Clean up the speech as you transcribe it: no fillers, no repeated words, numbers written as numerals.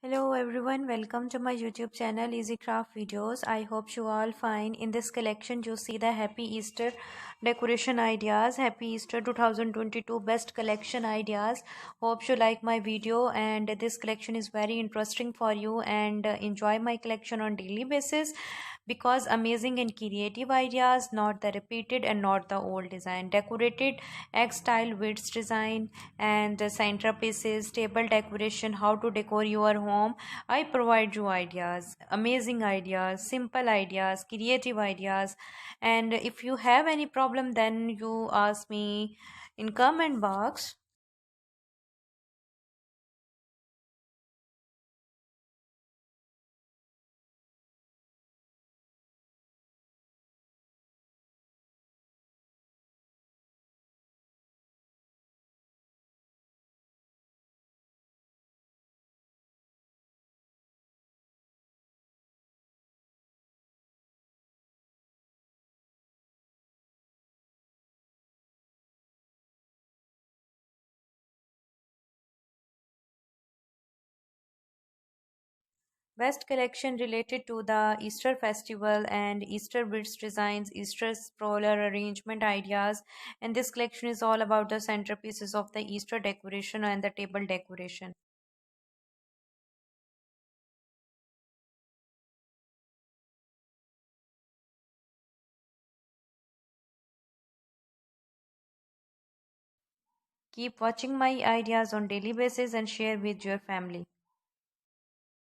Hello everyone, welcome to my YouTube channel Easy Craft Videos. I hope you all fine. In this collection you see the Happy Easter decoration ideas. Happy Easter 2022 best collection ideas. Hope you like my video and this collection is very interesting for you and enjoy my collection on daily basis because amazing and creative ideas, not the repeated and not the old design. Decorated egg style widths design and centerpieces, table decoration, how to decor your home. I provide you ideas, amazing ideas, simple ideas, creative ideas. And if you have any problem, then you ask me in comment box. Best collection related to the Easter festival and Easter bridge designs, Easter stroller arrangement ideas. And this collection is all about the centerpieces of the Easter decoration and the table decoration. Keep watching my ideas on daily basis and share with your family.